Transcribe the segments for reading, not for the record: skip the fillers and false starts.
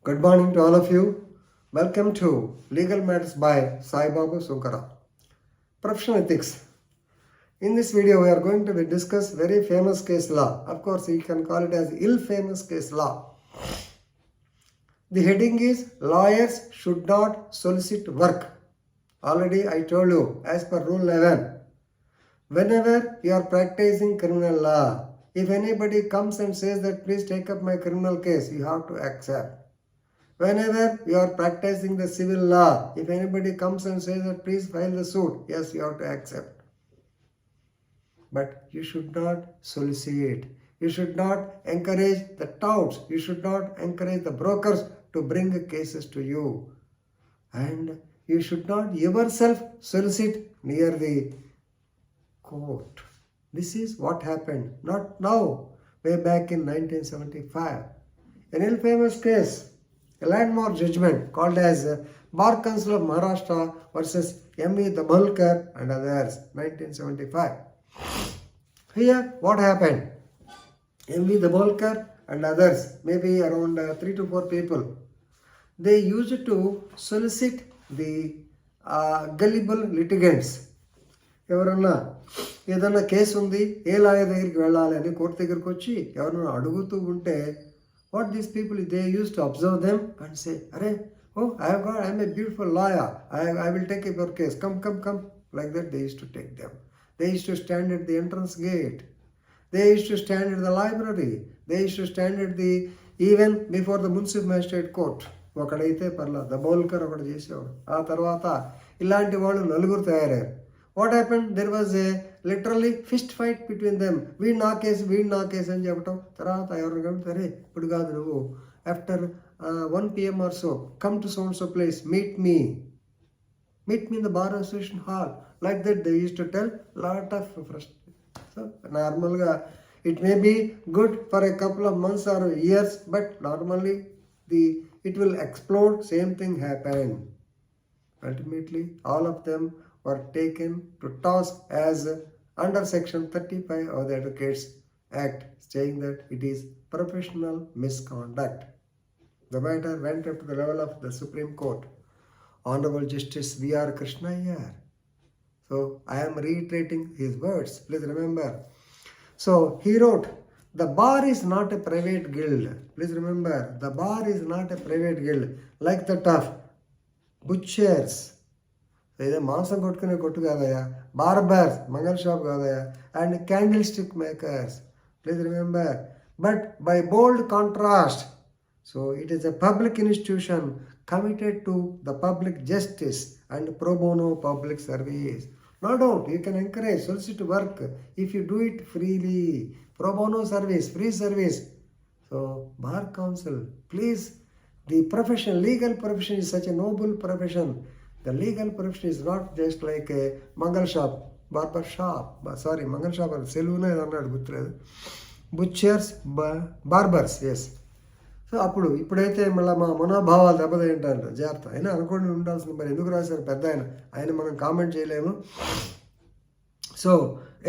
Good morning to all of you. Welcome to Legal Matters by Sai Babu Sunkara. Professional ethics. In this video, we are going to discuss very famous case law. Of course, you can call it as ill-famous case law. The heading is lawyers should not solicit work. Already I told you, as per Rule 11, whenever you are practicing criminal law, if anybody comes and says that please take up my criminal case, you have to accept. Whenever you are practicing the civil law, if anybody comes and says that please file the suit, yes, you have to accept. But you should not solicit. You should not encourage the touts. You should not encourage the brokers to bring cases to you. And you should not yourself solicit near the court. This is what happened, not now, way back in 1975. An ill-famous case, a landmark judgment called as Bar Council of Maharashtra Vs M V and others, 1975. Here, what happened? M V and others, maybe around 3 to 4 people, they used to solicit the gullible litigants. ఎవరన్నా ఏదన్నా case ఉంది, ఏ lawyer దగ్గరికి వెళ్ళాలి అని court దగ్గరికి వచ్చి ఎవరన్నా అడుగుతూ ఉంటే, what these people, they used to observe them and say, I'm a beautiful lawyer, I will take up your case, come. Like that they used to take them. They used to stand at the entrance gate. They used to stand at the library. They used to stand at the, even before the municipal magistrate court. ఒకడైతే పర్లా దబోల్కర్ ఒకటి చేసేవాడు. ఆ తర్వాత ఇలాంటి వాళ్ళు నలుగురు తయారయ్యారు. What happened? There was a literally fist fight between them. వీడి నా కేసు అని చెప్పటం. తర్వాత ఎవరు సరే ఇప్పుడు కాదు నువ్వు after 1 PM or so, come to so and so place, meet me in the bar association hall. Like that they used to tell lot of frustration. So normalga it may be good for a couple of months or years, but normally it will explode. Same thing happened. Ultimately all of them were taken to task as under section 35 of the Advocates Act, saying that it is professional misconduct. The matter went up to the level of the Supreme Court. Honorable Justice V.R. Krishna here. So I am reiterating his words. Please remember. So he wrote, the bar is not a private guild. Please remember, the bar is not a private guild like that of butchers. ఇదే మాంసం కొట్టుకునే కొట్టు కాదయా, barbers మంగళ shop కాదయా, and candlestick makers. Please remember. But by bold contrast, so it is a public institution committed to the public justice and pro bono public service. No doubt, you can encourage, solicit work if you do it freely. Pro bono service, free service. So, Bar Council, please, the profession, legal profession is such a noble profession. The legal profession is not just like a mangal shop, barber shop, mangal shop or saloon is not good. Butchers, barbers, yes. So ఇప్పుడైతే మళ్ళీ మా మనోభావాలు దెబ్బతింటారు. జాగ్రత్త. అయినా అనుకోండి ఉండాల్సింది, మరి ఎందుకు రాశారు పెద్ద ఆయన మనం కామెంట్ చేయలేము. So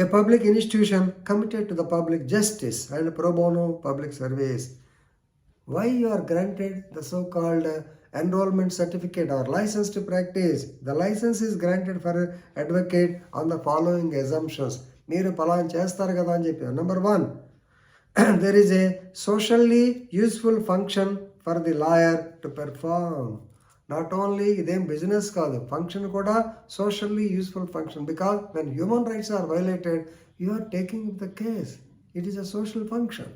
a public institution committed to the public justice and pro bono public service. Why you are granted the so called enrollment certificate or license to practice? The license is granted for advocate on the following assumptions. మీరు పలానా చేస్తారు కదా అని చెప్పి. Number 1, there is a socially useful function for the lawyer to perform. Not only ఇదేం business కాదు, function కూడా socially useful function, because when human rights are violated, you are taking up the case. It is a social function.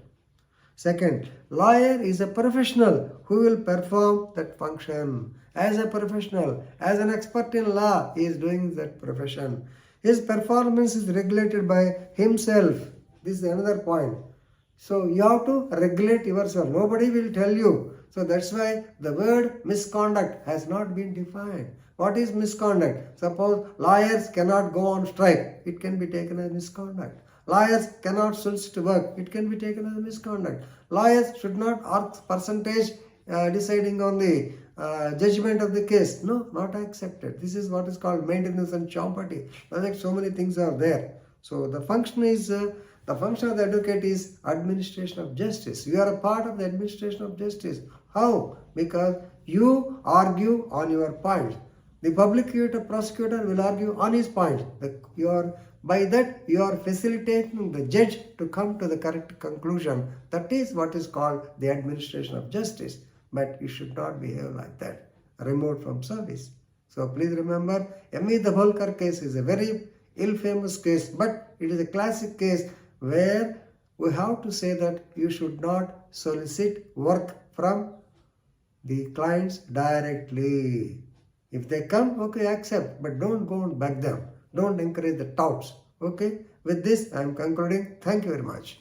Second, lawyer is a professional who will perform that function. As a professional, as an expert in law, he is doing that profession. His performance is regulated by himself. This is another point. So you have to regulate yourself. Nobody will tell you. So that's why the word misconduct has not been defined. What is misconduct? Suppose lawyers cannot go on strike. It can be taken as misconduct. Lawyers cannot solicit work. It can be taken as misconduct. Lawyers should not ask percentage deciding on the judgment of the case. No, not accepted. This is what is called maintenance and champati. Like so many things are there. So the function is The function of the advocate is administration of justice. You are a part of the administration of justice. How? Because you argue on your points. The public prosecutor will argue on his points. By that, you are facilitating the judge to come to the correct conclusion. That is what is called the administration of justice. But you should not behave like that, removed from service. So please remember, M.V. Dabholkar case is a very ill-famous case, but it is a classic case where we have to say that you should not solicit work from the clients directly. If they come, okay, accept, but don't go and beg them. Don't encourage the touts. Okay, with this I am concluding. Thank you very much.